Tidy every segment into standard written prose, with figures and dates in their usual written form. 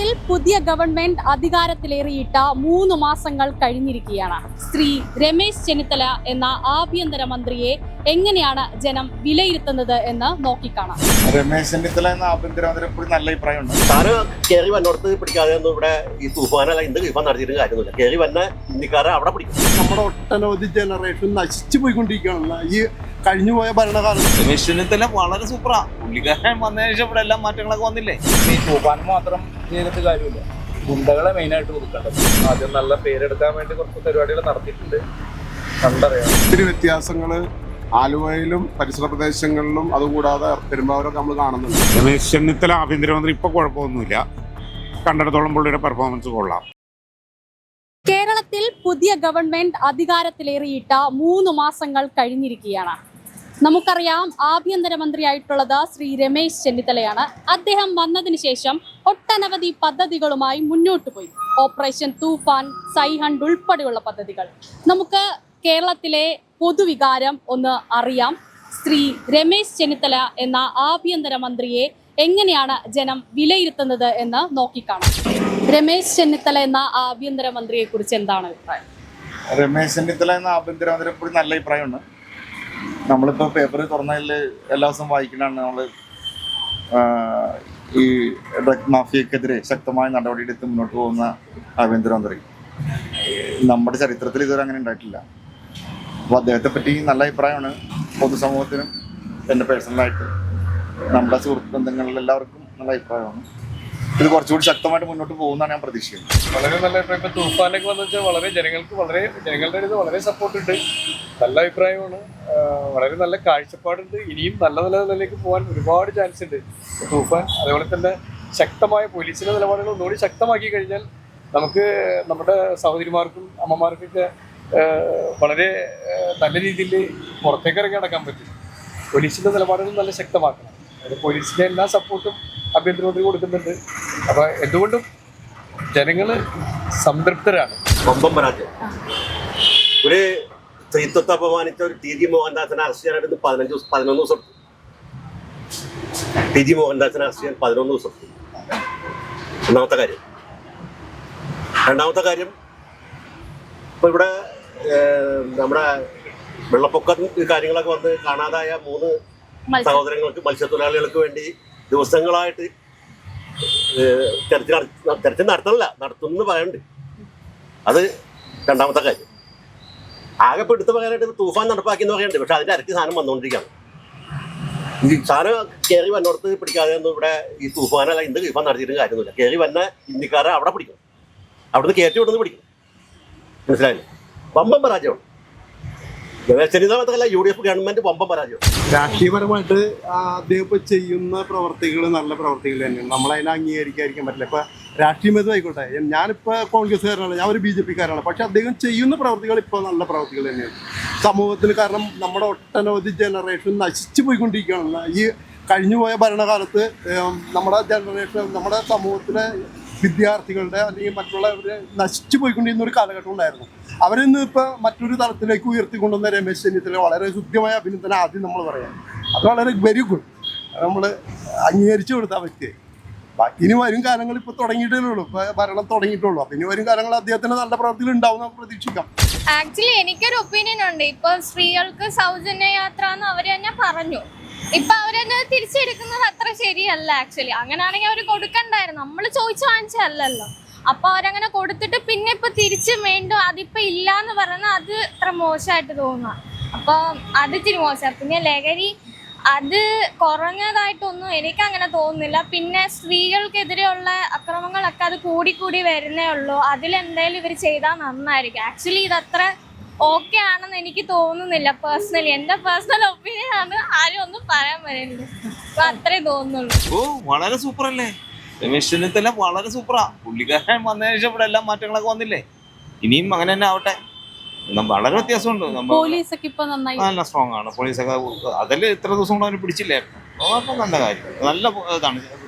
കേരളത്തിൽ പുതിയ ഗവൺമെന്റ് അധികാരത്തിലേറിയിട്ട് 3 മാസങ്ങൾ കഴിഞ്ഞിരിക്കുകയാണ്. ശ്രീ രമേശ് ചെന്നിത്തല എന്ന ആഭ്യന്തര മന്ത്രിയെ എങ്ങനെയാണ് ജനം വിലയിരുത്തുന്നത് എന്ന് നോക്കിക്കാണാം. രമേശ് ചെന്നിത്തല എന്ന ആഭ്യന്തരമന്ത്രിയെ കുറിച്ച് നല്ല അഭിപ്രായമുണ്ട്. സാറ് കയറി വന്നോടത്ത് പിടിക്കാതെ ഒന്നും ഇവിടെ ഈ തൂഫാനല്ല എന്ത് ഇപ്പം നടത്തിയിട്ട് കാര്യമൊന്നുമില്ല. കയറി വന്ന ഇന്ത്യക്കാരെ അവിടെ പിടിക്കും. നമ്മുടെ ഒട്ടനവധി ജനറേഷൻ നശിച്ചു പോയിക്കൊണ്ടിരിക്കുകയാണ് ഈ കഴിഞ്ഞുപോയ ഭരണകാലം. രമേശ് ചെന്നിത്തല വളരെ സൂപ്പറാ. പുള്ളിക്കാരൻ വന്നതിന് ശേഷം ഇവിടെ എല്ലാ മാറ്റങ്ങളൊക്കെ വന്നില്ലേ. ഈ തൂഫാൻ മാത്രം ചെയ്തിട്ട് കാര്യമില്ല, ഗുണ്ടകളെ മെയിനായിട്ട് ഒതുക്കേണ്ടത്. ആദ്യം നല്ല പേരെടുക്കാൻ വേണ്ടി കുറച്ച് പരിപാടികൾ നടത്തിയിട്ടുണ്ട്, കണ്ടറിയാം. ഒത്തിരി വ്യത്യാസങ്ങള് ആലുവയിലും പരിസര പ്രദേശങ്ങളിലും അതുകൂടാതെ പെരുമ്പാവൂരൊക്കെ നമ്മൾ കാണുന്നുണ്ട്. രമേശ് ചെന്നിത്തല ആഭ്യന്തരമന്ത്രി ഇപ്പൊ കുഴപ്പമൊന്നുമില്ല, കണ്ടിടത്തോളം പുള്ളിയുടെ പെർഫോമൻസ് കൊള്ളാം. കേരളത്തിൽ പുതിയ ഗവൺമെന്റ് അധികാരത്തിലേറിയിട്ട് 3 മാസങ്ങൾ കഴിഞ്ഞിരിക്കുകയാണ്. നമുക്കറിയാം, ആഭ്യന്തരമന്ത്രിയായിട്ടുള്ളത് ശ്രീ രമേശ് ചെന്നിത്തലയാണ്. അദ്ദേഹം വന്നതിന് ശേഷം ഒട്ടനവധി പദ്ധതികളുമായി മുന്നോട്ട് പോയി. ഓപ്പറേഷൻ തൂഫാൻ, സൈഹണ്ട് ഉൾപ്പെടെയുള്ള പദ്ധതികൾ. നമുക്ക് കേരളത്തിലെ പൊതുവികാരം ഒന്ന് അറിയാം. ശ്രീ രമേശ് ചെന്നിത്തല എന്ന ആഭ്യന്തരമന്ത്രിയെ എങ്ങനെയാണ് ജനം വിലയിരുത്തുന്നത് എന്ന് നോക്കിക്കാണാം. രമേശ് ചെന്നിത്തല എന്ന ആഭ്യന്തരമന്ത്രിയെ കുറിച്ച് എന്താണ് അഭിപ്രായം? രമേശ് ചെന്നിത്തല എന്ന ആഭ്യന്തരമന്ത്രിയെ കുറിച്ച് നല്ല അഭിപ്രായമുണ്ട്. നമ്മളിപ്പോൾ പേപ്പർ തുറന്നതിൽ എല്ലാ ദിവസവും വായിക്കുന്നതാണ് നമ്മൾ ഈ ഡ്രഗ് മാഫിയക്കെതിരെ ശക്തമായ നടപടിയെടുത്ത് മുന്നോട്ട് പോകുന്ന ആഭ്യന്തരമന്ത്രി. നമ്മുടെ ചരിത്രത്തിൽ ഇതുവരെ അങ്ങനെ ഉണ്ടായിട്ടില്ല. അപ്പോൾ അദ്ദേഹത്തെ പറ്റി നല്ല അഭിപ്രായമാണ് പൊതുസമൂഹത്തിനും എൻ്റെ പേഴ്സണലായിട്ട് നമ്മുടെ സുഹൃത്ത് ബന്ധങ്ങളിൽ എല്ലാവർക്കും നല്ല അഭിപ്രായമാണ്. ഇത് കുറച്ചുകൂടി ശക്തമായിട്ട് മുന്നോട്ട് പോകുന്നതാണ് ഞാൻ പ്രതീക്ഷിക്കുന്നത്. വളരെ നല്ല അഭിപ്രായം. ഇപ്പം തൂഫാനൊക്കെ വന്നു വെച്ചാൽ ജനങ്ങളുടെ അടുത്ത് വളരെ സപ്പോർട്ടുണ്ട്, നല്ല അഭിപ്രായമാണ്, വളരെ നല്ല കാഴ്ചപ്പാടുണ്ട്. ഇനിയും നല്ല നിലയിലേക്ക് പോകാൻ ഒരുപാട് ചാൻസ് ഉണ്ട് തൂഫാൻ. അതേപോലെ തന്നെ ശക്തമായ പോലീസിന്റെ നിലപാടുകൾ ഒന്നുകൂടി ശക്തമാക്കി കഴിഞ്ഞാൽ നമുക്ക് നമ്മുടെ സഹോദരിമാർക്കും അമ്മമാർക്കൊക്കെ വളരെ നല്ല രീതിയിൽ പുറത്തേക്ക് ഇറങ്ങി നടക്കാൻ പറ്റും. പോലീസിന്റെ നിലപാടുകൾ നല്ല ശക്തമാക്കണം. അതിന് പോലീസിന്റെ എല്ലാ സപ്പോർട്ടും ആഭ്യന്തരമന്ത്രി കൊടുക്കുന്നുണ്ട്. അപ്പൊ എന്തുകൊണ്ടും ജനങ്ങള് സംതൃപ്തരാണ്. വമ്പം പരാജയം. ഒരു സ്ത്രീത്വത്തെ അപമാനിച്ച ഒരു ടി ജി മോഹൻദാസിനെ അറസ്റ്റ് ചെയ്യാനായിട്ട് 11 ദിവസം എടുത്തു. ടി ജി മോഹൻദാസിനെ അറസ്റ്റ് ചെയ്യാൻ 11 ദിവസം എടുത്തു. ഒന്നാമത്തെ കാര്യം. രണ്ടാമത്തെ കാര്യം, ഇപ്പൊ ഇവിടെ നമ്മുടെ വെള്ളപ്പൊക്ക കാര്യങ്ങളൊക്കെ വന്ന് കാണാതായ 3 സഹോദരങ്ങൾക്ക്, മത്സ്യത്തൊഴിലാളികൾക്ക് വേണ്ടി ദിവസങ്ങളായിട്ട് തെരച്ചിൽ നടത്തുന്നു പറയുന്നുണ്ട്. അത് രണ്ടാമത്തെ കാര്യം. ആകെ എടുത്ത പകരമായിട്ട് തൂഫാൻ നടപ്പാക്കി എന്ന് പറയുന്നുണ്ട്. പക്ഷെ അതിന്റെ അരക്ക് സാധനം വന്നുകൊണ്ടിരിക്കുകയാണ്. ഈ സാധനം കയറി വന്നോടത്ത് പിടിക്കാതെ ഒന്നും ഇവിടെ ഈ തൂഫാനല്ല എന്ത് തൂഫാൻ നടത്തിയിട്ട് കാര്യമൊന്നുമില്ല. കയറി വന്ന ഇന്ത്യക്കാരെ അവിടെ പിടിക്കും, അവിടുന്ന് കയറ്റി വിടുന്ന് പിടിക്കും. മനസ്സിലായില്ലേ? വമ്പം പരാജയമാണ്. UDF ഗവൺമെന്റ് വമ്പം പരാജയം. രാഷ്ട്രീയപരമായിട്ട് അദ്ദേഹം ഇപ്പൊ ചെയ്യുന്ന പ്രവർത്തികൾ നല്ല പ്രവർത്തികൾ തന്നെയാണ്. നമ്മളതിനെ അംഗീകരിക്കാതിരിക്കാൻ പറ്റില്ല. ഇപ്പൊ രാഷ്ട്രീയമായിക്കോട്ടെ, ഞാനിപ്പോ കോൺഗ്രസ്സുകാരനാണ്, ഞാൻ ഒരു BJP-കാരനാണ്. പക്ഷെ അദ്ദേഹം ചെയ്യുന്ന പ്രവർത്തികൾ ഇപ്പോൾ നല്ല പ്രവർത്തികൾ തന്നെയാണ് സമൂഹത്തിന്. കാരണം നമ്മുടെ ഒട്ടനവധി ജനറേഷൻ നശിച്ചു പോയിക്കൊണ്ടിരിക്കുകയാണ്. ഈ കഴിഞ്ഞുപോയ ഭരണകാലത്ത് നമ്മുടെ ജനറേഷൻ, നമ്മുടെ സമൂഹത്തിലെ വിദ്യാർത്ഥികളുടെ അല്ലെങ്കിൽ മറ്റുള്ളവരെ നശിച്ചു പോയിക്കൊണ്ടിരുന്ന ഒരു കാലഘട്ടം ഉണ്ടായിരുന്നു. അവരിന്ന് ഇപ്പോൾ മറ്റൊരു തലത്തിലേക്ക് ഉയർത്തിക്കൊണ്ടുവന്ന രമേശ് ചെന്നിത്തല വളരെ ശുദ്ധമായ അഭിനന്ദനം ആദ്യം നമ്മൾ പറയാം. അത് വളരെ വെരി ഗുഡ്. നമ്മൾ അംഗീകരിച്ചു കൊടുത്ത വ്യക്തിയെ. ബാക്കി ഇനി വരും കാലങ്ങൾ ഇപ്പോൾ തുടങ്ങിയിട്ടേ ഉള്ളൂ, ഇപ്പോൾ ഭരണം തുടങ്ങിയിട്ടുള്ളൂ. അപ്പം ഇനി വരും കാലങ്ങൾ അദ്ദേഹത്തിന് നല്ല പ്രവർത്തികൾ ഉണ്ടാവും എന്ന് പ്രതീക്ഷിക്കാം. ആക്ച്വലി എനിക്കൊരു ഒപ്പീനിയൻ ഉണ്ട്. ഇപ്പൊ സ്ത്രീകൾക്ക് സൗജന്യ യാത്ര എന്ന് അവര് തന്നെ പറഞ്ഞു. ഇപ്പൊ അവരെന്നെ തിരിച്ചെടുക്കുന്നത് അത്ര ശരിയല്ല. ആക്ച്വലി അങ്ങനെയാണെങ്കിൽ അവർ കൊടുക്കണ്ടായിരുന്നു, നമ്മൾ ചോദിച്ചു വാങ്ങിച്ചല്ലോ. അപ്പൊ അവരങ്ങനെ കൊടുത്തിട്ട് പിന്നെ ഇപ്പൊ തിരിച്ച് വീണ്ടും അതിപ്പോ ഇല്ലാന്ന് പറഞ്ഞാൽ അത് അത്ര മോശമായിട്ട് തോന്നുക. അപ്പൊ അത് ഇച്ചിരി മോശം. പിന്നെ ലഹരി അത് കുറഞ്ഞതായിട്ടൊന്നും എനിക്ക് അങ്ങനെ തോന്നുന്നില്ല. പിന്നെ സ്ത്രീകൾക്കെതിരെയുള്ള അക്രമങ്ങളൊക്കെ അത് കൂടി വരുന്നേ ഉള്ളൂ. അതിലെന്തായാലും ഇവർ ചെയ്താൽ നന്നായിരിക്കും. ആക്ച്വലി ഇതത്ര ഓക്കെ ആണെന്ന് എനിക്ക് തോന്നുന്നില്ല. പേഴ്സണലി എൻ്റെ പേഴ്സണൽ ഒപ്പീനിയൻ ആണ്, ആരും ഒന്നും പറയാൻ പറ്റില്ല. അപ്പൊ അത്രേ തോന്നുന്നുള്ളൂ. ഓ, വളരെ സൂപ്പർ അല്ലേ രമേശ് ചെന്നിത്തല, വളരെ സൂപ്പറാ. പുള്ളിക്കാരൻ വന്നതിന് ശേഷം ഇവിടെ എല്ലാ മാറ്റങ്ങളൊക്കെ വന്നില്ലേ. ഇനിയും അങ്ങനെ തന്നെ ആവട്ടെ. വളരെ വ്യത്യാസമുണ്ട്. പോലീസൊക്കെ ഇപ്പൊ നന്നായി നല്ല സ്ട്രോങ് ആണ്. പോലീസൊക്കെ അതിൽ ഇത്ര ദിവസം കൊണ്ട് അവന് പിടിച്ചില്ലായിരുന്നു. അപ്പൊ നല്ല കാര്യം, നല്ല ഇതാണ്,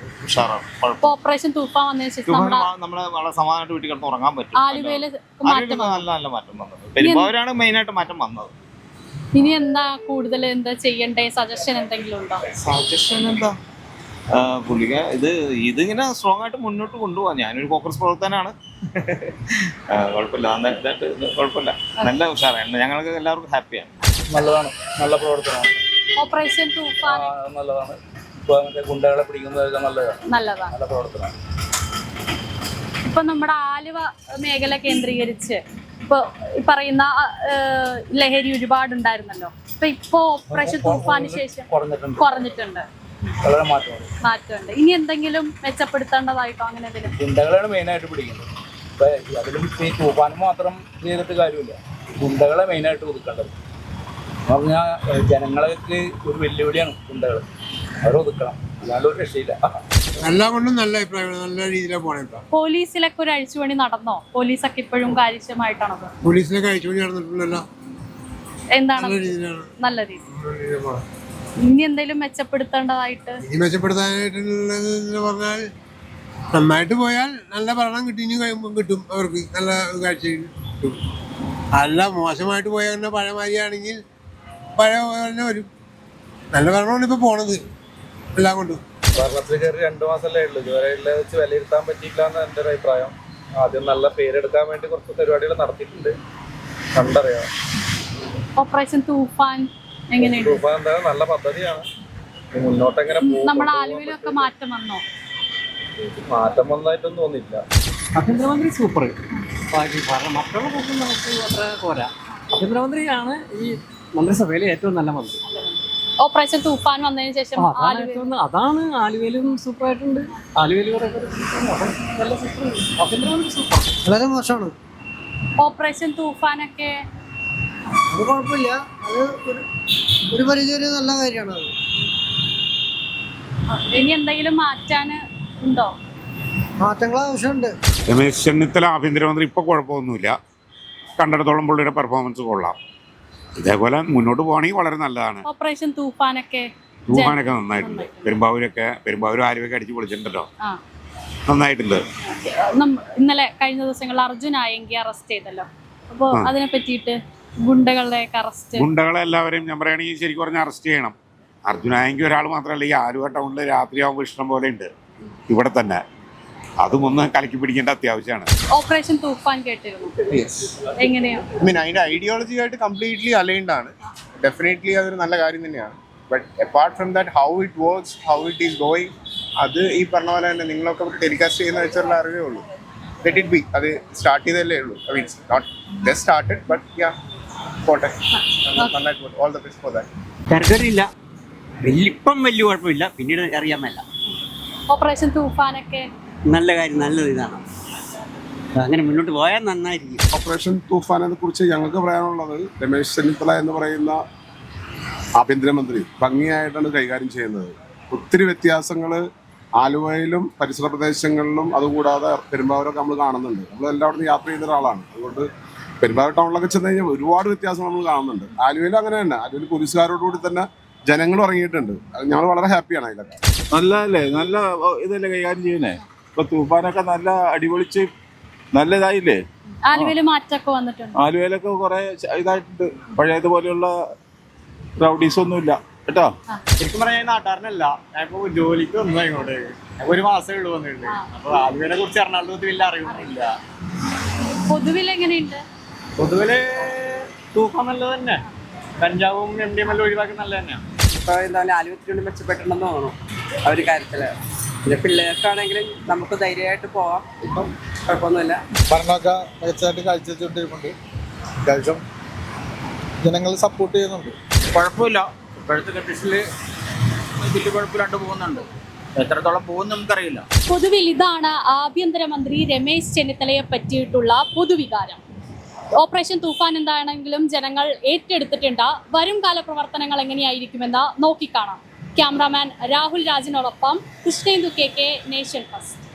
ഉഷാറാണ്. ഓപ്പറേഷൻ തൂഫാൻ വന്നതിന് ശേഷം നമ്മളെ വളരെ സമാധാനമായിട്ട് വീട്ടിൽ കിടന്ന് ഉറങ്ങാൻ പറ്റും. ആലുവയില് നല്ല മാറ്റം വന്നത്. പെരുമ്പാവൂരാണ് മെയിനായിട്ട് മാറ്റം വന്നത്. ഇനി എന്താ കൂടുതൽ എന്താ ചെയ്യണ്ടേ? സജഷൻ എന്തെങ്കിലും ഉണ്ടോ? സജഷൻ എന്താ, ഇതിങ്ങനെ സ്ട്രോങ് ആയിട്ട് മുന്നോട്ട് കൊണ്ടുപോകാം. ഞാനൊരു കോൺഗ്രസ് പ്രവർത്തനാണ്. കുഴപ്പമില്ല, കുഴപ്പമില്ല, നല്ല ഉഷാറാണ്. ഞങ്ങൾക്ക് എല്ലാവർക്കും ഹാപ്പിയാണ്. നല്ലതാണ്, നല്ല പ്രവർത്തനമാണ്. ഓപ്പറേഷൻ തൂഫാൻ നല്ലതാണ്. ഇപ്പൊ മറ്റേ ഗുണ്ടകളെ പിടിക്കുന്നതൊക്കെ നല്ലതാണ്, നല്ലതാണ്. നല്ല പ്രവർത്തനമാണ്. ഇപ്പൊ നമ്മുടെ ആലുവ മേഖല കേന്ദ്രീകരിച്ച് ഇപ്പൊ ഈ പറയുന്ന ലഹരി ഒരുപാടുണ്ടായിരുന്നല്ലോ. ഇപ്പൊ ഓപ്പറേഷൻ തൂഫാന് ശേഷം കുറഞ്ഞിട്ടുണ്ട്, വളരെ മാറ്റമുണ്ട്. ഇനി എന്തെങ്കിലും മെച്ചപ്പെടുത്തേണ്ടതായിട്ടോ അങ്ങനെ എന്തെങ്കിലും? ഗുണ്ടകളാണ് മെയിനായിട്ട് പിടിക്കുന്നത്. ഇപ്പൊ അതിലും ഈ തൂഫാൻ മാത്രം ചെയ്തിട്ട് കാര്യമില്ല, ഗുണ്ടകളെ മെയിനായിട്ട് ഒതുക്കേണ്ടത്. എന്ന് പറഞ്ഞാൽ ജനങ്ങൾക്ക് ഒരു വെല്ലുവിളിയാണ് ഗുണ്ടകൾ, അവരെ ഒതുക്കണം, അല്ലാണ്ട് ഒരു രക്ഷയില്ല. എല്ലാം കൊണ്ടും നല്ല അഭിപ്രായമാണ്, നല്ല രീതിയിലാണ് പോണേ. ഇപ്പൊ പോലീസിലൊക്കെ ഒരു അഴിച്ചുപണി നടന്നോ? പോലീസൊക്കെ ഇപ്പോഴും കാര്യക്ഷമമായിട്ടാണോ? പോലീസിലൊക്കെ അഴിച്ചുപണി നടന്നിട്ടുണ്ടല്ലോ, എന്താണ് നല്ല രീതിയിലാണ്. നല്ല രീതി. ഇനി എന്തെങ്കിലും മെച്ചപ്പെടുത്തേണ്ടതായിട്ട്? ഇനി മെച്ചപ്പെടുത്താനായിട്ടുള്ളത് പറഞ്ഞാൽ നന്നായിട്ട് പോയാൽ നല്ല ഭരണം കിട്ടി, ഇനി കഴിയുമ്പോൾ കിട്ടും, അവർക്ക് നല്ല കാഴ്ച കിട്ടും. അല്ല മോശമായിട്ട് പോയാൽ തന്നെ പഴമാരിയാണെങ്കിൽ പഴയ തന്നെ വരും. നല്ല ഭരണമാണ് ഇപ്പൊ പോണത് എല്ലാം കൊണ്ടും. ഭരണത്തിൽ കയറി 2 മാസമല്ലേ ഉള്ളൂ, ഇതുവരെ വെച്ച് വിലയിരുത്താൻ പറ്റിയില്ല എന്ന് എൻ്റെ ഒരു അഭിപ്രായം. ആദ്യം നല്ല പേരെടുക്കാൻ വേണ്ടി കുറച്ച് പരിപാടികൾ നടത്തിയിട്ടുണ്ട്, കണ്ടറിയാം. ഓപ്പറേഷൻ തൂഫാൻ എങ്ങനെയുണ്ട്? തൂഫാൻ എന്തായാലും നല്ല പദ്ധതിയാണ്. മുന്നോട്ട് എങ്ങനെ നമ്മുടെ ആലുവയിലൊക്കെ മാറ്റം വന്നോ? മാറ്റം വന്നതായിട്ടൊന്നും തോന്നിയില്ല. ആഭ്യന്തരമന്ത്രി സൂപ്പർ. മറ്റുള്ള പോക്കും നമുക്ക് അത്ര പോരാ. ആഭ്യന്തരമന്ത്രിയാണ് ഈ മന്ത്രിസഭയിലെ ഏറ്റവും നല്ല മന്ത്രി. ഓപ്പറേഷൻ തൂഫാൻ വന്നതിന് ശേഷം അതാണ് ആലുവയിലും സൂപ്പറായിട്ടുണ്ട്. ആലുവയിൽ നല്ല സൂപ്പർ. ആഭ്യന്തരമന്ത്രി സൂപ്പർ. വളരെ മോശമാണ് ഓപ്പറേഷൻ തൂഫാനൊക്കെ. അത് കുഴപ്പമില്ല, അത് ഒരു പരിധി വരെ നല്ല കാര്യമാണ്. അത് ഇനി എന്തെങ്കിലും മാറ്റാൻ ഉണ്ടോ? മാറ്റങ്ങൾ ആവശ്യമുണ്ട്. രമേശ് ചെന്നിത്തല ആഭ്യന്തരമന്ത്രി ഇപ്പോൾ കുഴപ്പമൊന്നുമില്ല, കണ്ടിടത്തോളം പുള്ളിയുടെ പെർഫോമൻസ് കൊള്ളാം. ഇതേപോലെ മുന്നോട്ട് പോകണമെങ്കിൽ വളരെ നല്ലതാണ്. ഓപ്പറേഷൻ തൂഫാനൊക്കെ നന്നായിട്ടുണ്ട്. പെരുമ്പാവൂർ ആലുവയൊക്കെ അടിച്ച് പൊളിച്ചിട്ടുണ്ടല്ലോ, നന്നായിട്ടുണ്ട്. ഇന്നലെ കഴിഞ്ഞ ദിവസങ്ങളിൽ അർജുൻ ആയെങ്കിൽ അറസ്റ്റ് ചെയ്തല്ലോ, അപ്പൊ അതിനെ പറ്റിയിട്ട് ഗുണ്ടകളെ എല്ലാവരെയും ഞാൻ പറയുകയാണെങ്കിൽ ശരിക്കും പറഞ്ഞാൽ അറസ്റ്റ് ചെയ്യണം. അർജുനായെങ്കിൽ ഒരാൾ മാത്രമല്ല, ഈ ആലുവ ടൗണിൽ രാത്രിയാകുമ്പോൾ ഇഷ്ടം പോലെ ഉണ്ട് ഇവിടെ തന്നെ. അതും ഒന്ന് കലക്കി പിടിക്കേണ്ട അത്യാവശ്യമാണ്. ഓപ്പറേഷൻ തൂഫാൻ കേട്ടിരുന്നു, എങ്ങനെയാണ്? അതിന്റെ ഐഡിയോളജി ആയിട്ട് കംപ്ലീറ്റ്ലി അലൈൻഡ് ആണ്. ഡെഫിനറ്റ്ലി അതൊരു നല്ല കാര്യം തന്നെയാണ്. But apart from that how it works, how it is going, അത് ഈ പറഞ്ഞ പോലെ തന്നെ നിങ്ങളൊക്കെ ടെലികാസ്റ്റ് ചെയ്യുന്ന വെച്ചുള്ള അറിവേ ഉള്ളൂ. Let it be. അത് സ്റ്റാർട്ട് ചെയ്തല്ലേ ഉള്ളൂ. I means not just started, but yeah പോട്ടെ, നന്നായിട്ട് പോട്ടെ. All the best for that. തിരക്കേടില്ല, ഇപ്പം വലിയ കുഴപ്പമില്ല, പിന്നീട് അറിയാൻ മേല. ഓപ്പറേഷൻ തൂഫാനൊക്കെ നല്ല കാര്യം, നല്ലത് ഇതാണ്. അങ്ങനെ മുന്നോട്ട് പോയാൽ നന്നായിരിക്കും. ഓപ്പറേഷൻ തൂഫാനെ കുറിച്ച് ഞങ്ങൾക്ക് പറയാനുള്ളത്, രമേശ് ചെന്നിത്തല എന്ന് പറയുന്ന ആഭ്യന്തരമന്ത്രി ഭംഗിയായിട്ടാണ് കൈകാര്യം ചെയ്യുന്നത്. ഒത്തിരി വ്യത്യാസങ്ങൾ ആലുവയിലും പരിസര പ്രദേശങ്ങളിലും അതുകൂടാതെ പെരുമ്പാവൂരൊക്കെ നമ്മൾ കാണുന്നുണ്ട്. നമ്മൾ എല്ലായിടത്തും യാത്ര ചെയ്യുന്ന ഒരാളാണ്, അതുകൊണ്ട് പെരുമ്പാവൂർ ടൗണിലൊക്കെ ചെന്ന് കഴിഞ്ഞാൽ ഒരുപാട് വ്യത്യാസം നമ്മൾ കാണുന്നുണ്ട്. ആലുവയിലും അങ്ങനെ തന്നെ, ആലുവയിൽ പോലീസുകാരോടുകൂടി തന്നെ ജനങ്ങൾ ഇറങ്ങിയിട്ടുണ്ട്. ഞങ്ങൾ വളരെ ഹാപ്പിയാണ് അതിലൊക്കെ. നല്ലതല്ലേ, നല്ല ഇതല്ലേ കൈകാര്യം ചെയ്യുന്നേ. ഇപ്പൊ തൂഫാനൊക്കെ നല്ല അടിപൊളിച്ച് നല്ലതായില്ലേ. ആലുവയിൽ മാറ്റമൊക്കെ വന്നിട്ടുണ്ട്. ആലുവയിലൊക്കെ കുറെ ഇതായിട്ടുണ്ട്, പഴയതുപോലെയുള്ള റൗഡീസ് ഒന്നുമില്ല കേട്ടോ. ശരിക്കും പറഞ്ഞാൽ നാട്ടുകാരനല്ല, ഞാൻ ഇപ്പൊ ജോലിക്ക് വന്നു ഇങ്ങോട്ട്. ഒരു മാസമേ ഉള്ളൂ വന്നിട്ടുണ്ട്. അപ്പൊ ആലുവയെ കുറിച്ച് എറണാകുളത്ത് വലിയ അറിവൊന്നുമില്ല. പൊതുവിൽ എങ്ങനെയുണ്ട്? പൊതുവില് തൂഫാൻ നല്ലത് തന്നെ, കഞ്ചാവും MDMA ഒഴിവാക്കി നല്ല തന്നെയാണ്. ഇപ്പൊ എന്തായാലും ആലുവത്തിനുള്ളിൽ മെച്ചപ്പെട്ടെന്ന് തോന്നുന്നു ആ ഒരു കാര്യത്തില്. പിന്നെ പിള്ളേർക്കാണെങ്കിലും നമുക്ക് ധൈര്യമായിട്ട് പോവാം, ഇപ്പം കുഴപ്പമൊന്നുമില്ല. ഭരണമൊക്കെ മികച്ചതായിട്ട് കാഴ്ചവെച്ചുകൊണ്ടിരിക്കുന്നുണ്ട്. അത്യാവശ്യം ജനങ്ങൾ സപ്പോർട്ട് ചെയ്യുന്നുണ്ട്. കുഴപ്പമില്ല, ഇപ്പോഴത്തെ കണ്ടീഷനില് വലിയ കുഴപ്പമില്ലാണ്ട് പോകുന്നുണ്ട്. എത്രത്തോളം പോകുന്നു നമുക്കറിയില്ല. പൊതുവിൽ ഇതാണ് ആഭ്യന്തരമന്ത്രി രമേശ് ചെന്നിത്തലയെ പറ്റിയിട്ടുള്ള പൊതുവികാരം. ഓപ്പറേഷൻ തൂഫാൻ എന്താണെങ്കിലും ജനങ്ങൾ ഏറ്റെടുത്തിട്ടുണ്ട്. വരും കാല പ്രവർത്തനങ്ങൾ എങ്ങനെയായിരിക്കുമെന്ന് നോക്കിക്കാണാം. ക്യാമറാമാൻ രാഹുൽ രാജിനോടൊപ്പം കൃഷ്ണേന്ദു KK, നേഷൻ ഫസ്റ്റ്.